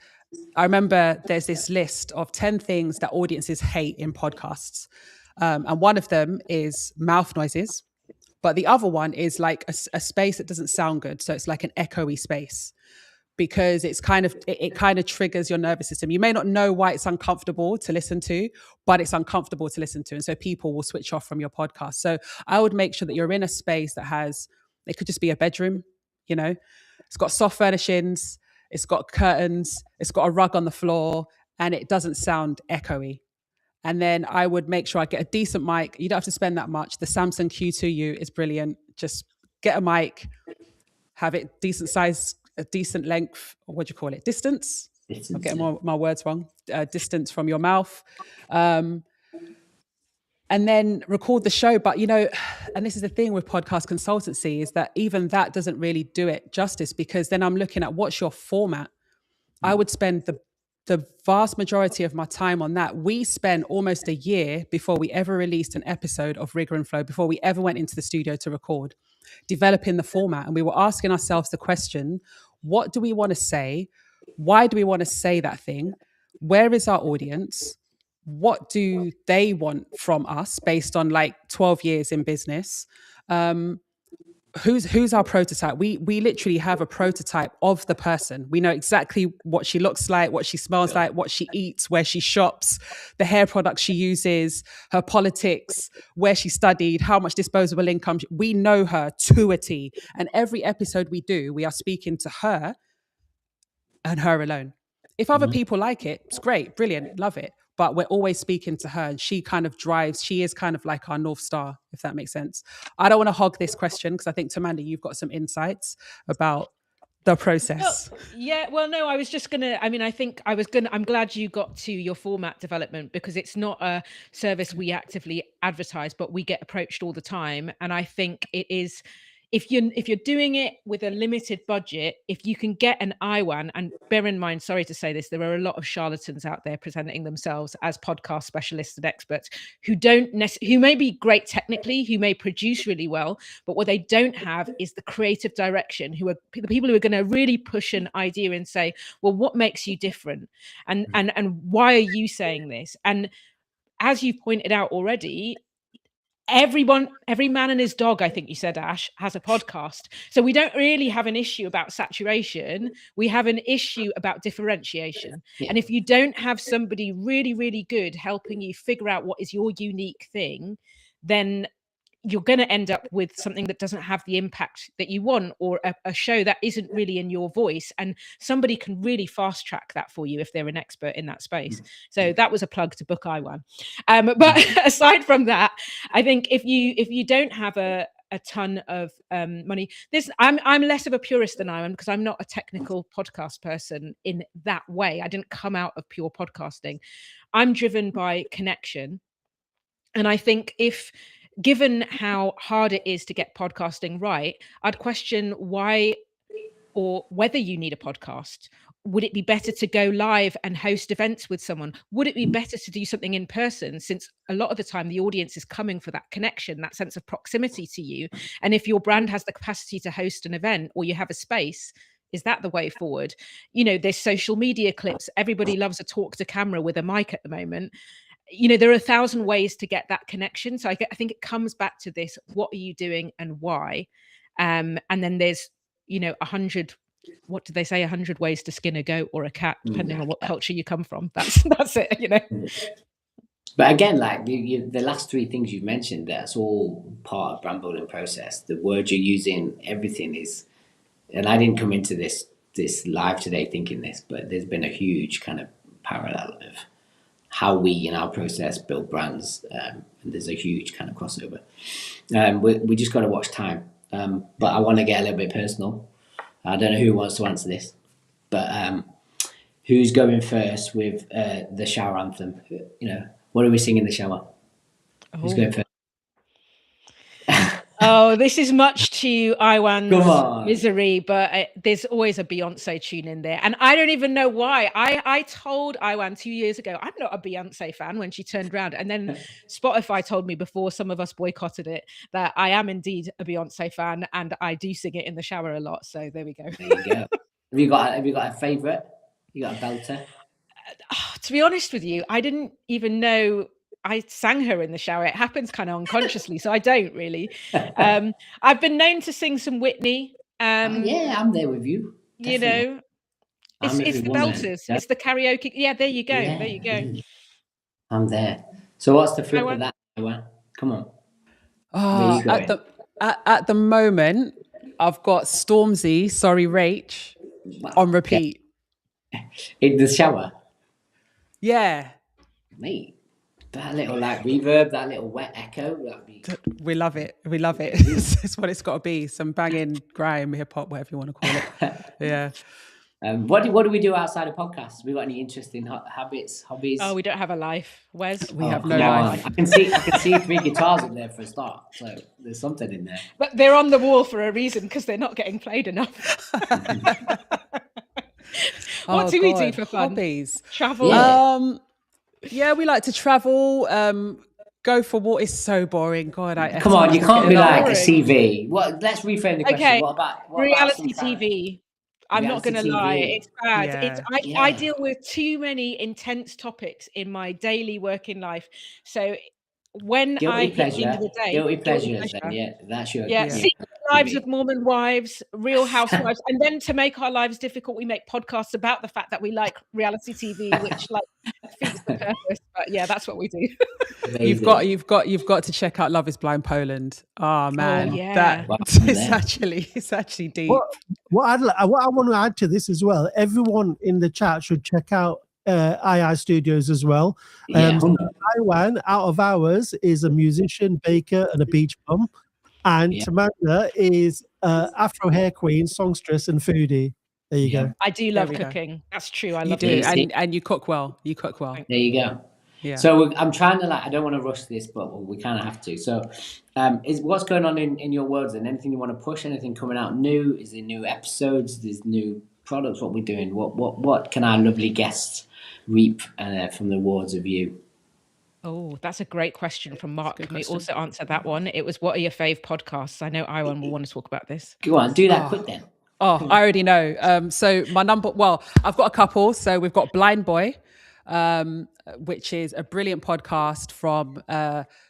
I remember there's this list of 10 things that audiences hate in podcasts. And one of them is mouth noises. But the other one is like a space that doesn't sound good. So it's like an echoey space, because it's kind of, it kind of triggers your nervous system. You may not know why it's uncomfortable to listen to, but it's uncomfortable to listen to. And so people will switch off from your podcast. So I would make sure that you're in a space that has, it could just be a bedroom, you know, it's got soft furnishings, it's got curtains, it's got a rug on the floor, and it doesn't sound echoey. And then I would make sure I get a decent mic. You don't have to spend that much. The Samsung Q2U is brilliant. Just get a mic, have it decent size, a decent length, or what do you call it? Distance? I'm getting my words wrong. Distance from your mouth. And then record the show. But, you know, and this is the thing with podcast consultancy, is that even that doesn't really do it justice, because then I'm looking at what's your format. I would spend the vast majority of my time on that. We spent almost a year before we ever released an episode of Rigor and Flow, before we ever went into the studio to record, developing the format. And we were asking ourselves the question, what do we want to say? Why do we want to say that thing? Where is our audience? What do they want from us based on like 12 years in business? Who's our prototype? We literally have a prototype of the person. We know exactly what she looks like, what she smells like, what she eats, where she shops, the hair products she uses, her politics, where she studied, how much disposable income. We know her to a T. And every episode we do, we are speaking to her and her alone. If other people like it, it's great, brilliant, love it. But we're always speaking to her, and she kind of drives, she is kind of like our North Star, if that makes sense. I don't want to hog this question, because I think, Tamanda, you've got some insights about the process. No, I was just gonna, I'm glad you got to your format development, because it's not a service we actively advertise, but we get approached all the time. And I think it is, if you're doing it with a limited budget, if you can get an IWAN, and bear in mind, sorry to say this, there are a lot of charlatans out there presenting themselves as podcast specialists and experts who who may be great technically, who may produce really well, but what they don't have is the creative direction, who are the people who are going to really push an idea and say, well, what makes you different? And why are you saying this? And as you pointed out already, every man and his dog, I think you said, Ash, has a podcast. So we don't really have an issue about saturation. We have an issue about differentiation. And if you don't have somebody really, really good helping you figure out what is your unique thing, then you're going to end up with something that doesn't have the impact that you want, or a show that isn't really in your voice. And somebody can really fast track that for you if they're an expert in that space. So that was a plug to book IWAN. But aside from that, I think if you don't have a ton of money, I'm less of a purist than I am, because I'm not a technical podcast person in that way. I didn't come out of pure podcasting. I'm driven by connection. And I think given how hard it is to get podcasting right, I'd question why or whether you need a podcast. Would it be better to go live and host events with someone? Would it be better to do something in person, since a lot of the time the audience is coming for that connection, that sense of proximity to you? And if your brand has the capacity to host an event, or you have a space, is that the way forward? You know, there's social media clips. Everybody loves a talk to camera with a mic at the moment. You know, there are 1,000 ways to get that connection. So I think it comes back to this: what are you doing and why? And then there's, 100, what do they say, 100 ways to skin a goat or a cat, depending on what culture you come from. That's it, But again, like the last three things you've mentioned, that's all part of brand building process. The words you're using, everything is, and I didn't come into this live today thinking this, but there's been a huge kind of parallel of how we in our process build brands, and there's a huge kind of crossover. We just got to watch time, but I want to get a little bit personal. I don't know who wants to answer this, but who's going first with the shower anthem? What do we sing in the shower? Who's going first? Oh, this is much to IWAN's misery, but there's always a Beyonce tune in there. And I don't even know why. I told IWAN 2 years ago, I'm not a Beyonce fan, when she turned around. And then Spotify told me, before some of us boycotted it, that I am indeed a Beyonce fan, and I do sing it in the shower a lot. So there we go. There you go. Have you got a favourite? You got a belter? To be honest with you, I didn't even know I sang her in the shower. It happens kind of unconsciously, so I don't really. I've been known to sing some Whitney. Yeah, I'm there with you. You Definitely. know, I'm it's every the woman. belters. Yeah. It's the karaoke. Yeah, there you go. Yeah, There you go. yeah. I'm there. So what's the flip Owen? of that, Owen? Come on. Where you At going? the moment, I've got Stormzy, sorry Rach, on repeat. In the shower, Yeah, mate. That little like reverb, that little wet echo, that'd be we love it. We love it. It's what it's got to be. Some banging grime, hip hop, whatever you want to call it. Yeah. What do we do outside of podcasts? We got any interesting habits, hobbies? Oh, we don't have a life. Wes? We have come no on. life. I can see 3 guitars up there for a start. So there's something in there. But they're on the wall for a reason because they're not getting played enough. What do we do for fun? Hobbies. Travel. Yeah. Yeah, we like to travel. Go for what is so boring. God, Come on, you can't be like a boring. CV. What? Let's reframe the question. Okay, What about reality some TV. I'm not going to Reality lie, TV. it's bad. Yeah. I deal with too many intense topics in my daily working life. So when I Guilty hit the end of pleasure. the day, Guilty pleasures. Then yeah, that's your yeah, yeah. Secret Lives of Mormon Wives, Real Housewives, and then to make our lives difficult, we make podcasts about the fact that we like reality TV, which like defeats the purpose. But yeah, that's what we do. You've got to check out Love Is Blind Poland. Oh man, yeah. that Wow, it's actually deep. What I want to add to this as well, everyone in the chat should check out II Studios as well. Taiwan, out of hours, is a musician, baker, and a beach bum. And Tamanda is Afro hair queen, songstress, and foodie. There you go. I do love cooking. That's true. I love it. it. And you cook well. You cook well. There you go. Yeah. So I'm trying to I don't want to rush this, but we kind of have to. So, is what's going on in your world? And anything you want to push? Anything coming out new? Is there new episodes? There's new products? What we're doing? What can our lovely guests reap from the awards of you? Oh, that's a great question from Mark. Can we also answer that one? It was, what are your fave podcasts? I know Iwan will want to talk about this. Go on, do that quick then. Oh, I already know. So I've got a couple. So we've got Blind Boy, which is a brilliant podcast from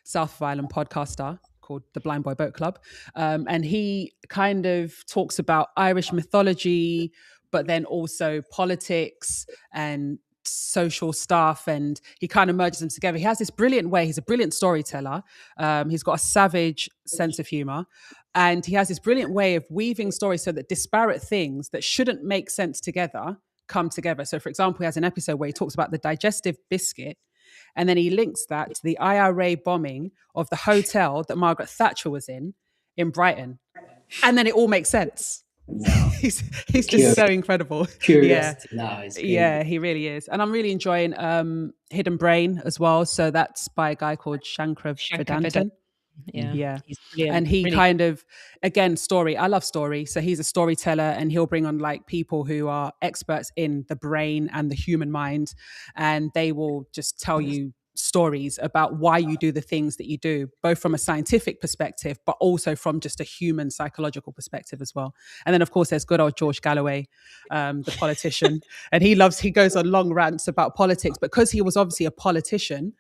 South of Ireland podcaster called the Blind Boy Boat Club. And he kind of talks about Irish mythology, but then also politics and social stuff, and he kind of merges them together. He has this brilliant way. He's a brilliant storyteller. He's got a savage sense of humor, and he has this brilliant way of weaving stories so that disparate things that shouldn't make sense together come together. So, for example, he has an episode where he talks about the digestive biscuit, and then he links that to the IRA bombing of the hotel that Margaret Thatcher was in Brighton, and then it all makes sense. No. He's just so incredible. Yeah, he really is. And I'm really enjoying Hidden Brain as well. So that's by a guy called Shankar Vedantam. Yeah. And he kind of, again, story. I love story. So he's a storyteller, and he'll bring on like people who are experts in the brain and the human mind, and they will just tell you stories about why you do the things that you do, both from a scientific perspective, but also from just a human psychological perspective as well. And then, of course, there's good old George Galloway, the politician, and he goes on long rants about politics, because he was obviously a politician.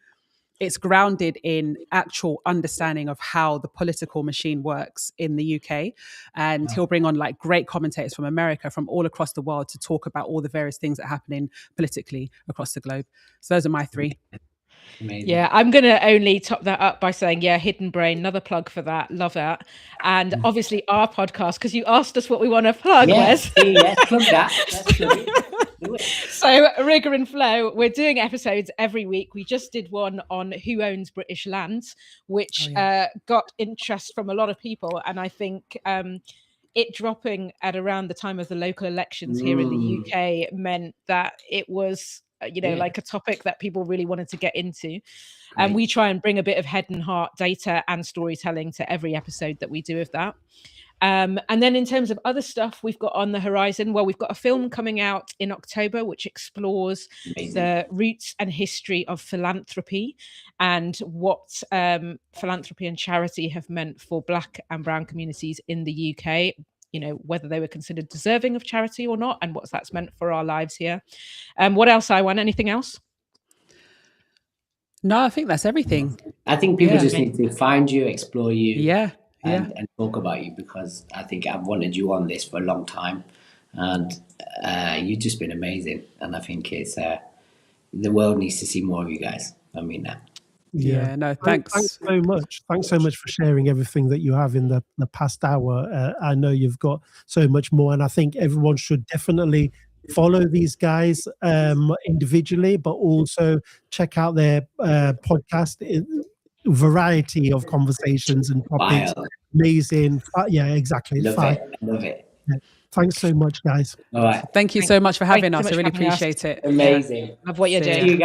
It's grounded in actual understanding of how the political machine works in the UK. And he'll bring on like great commentators from America, from all across the world, to talk about all the various things that are happening politically across the globe. So those are my three. Amazing. Yeah, I'm going to only top that up by saying, Hidden Brain, another plug for that. Love that. And obviously our podcast, because you asked us what we want to plug, Wes. Yes, plug that. Let's plug it. Do it. So Rigor and Flow, we're doing episodes every week. We just did one on who owns British lands, which got interest from a lot of people. And I think it dropping at around the time of the local elections here in the UK meant that it was like a topic that people really wanted to get into. And we try and bring a bit of head and heart data and storytelling to every episode that we do of that. And then in terms of other stuff we've got on the horizon, well, we've got a film coming out in October, which explores the roots and history of philanthropy and what philanthropy and charity have meant for Black and brown communities in the UK, whether they were considered deserving of charity or not, and what that's meant for our lives here. What else, Iwan? Anything else? No, I think that's everything. I think people Yeah. just need to find you, explore you, Yeah. Yeah. and talk about you, because I think I've wanted you on this for a long time, and you've just been amazing. And I think it's the world needs to see more of you guys. I mean that. Yeah. No, Thanks thanks. so much. Thanks so much for sharing everything that you have in the past hour. I know you've got so much more, and I think everyone should definitely follow these guys individually, but also check out their podcast. Variety of conversations and topics. Wild. Amazing. Yeah, exactly. It's Love fine. it. I love it. Yeah. Thanks so much, guys. All right. Thank you so much for having Thank you us. so I much really for having us. appreciate it. Amazing. Love what you're See ya. doing. See you guys.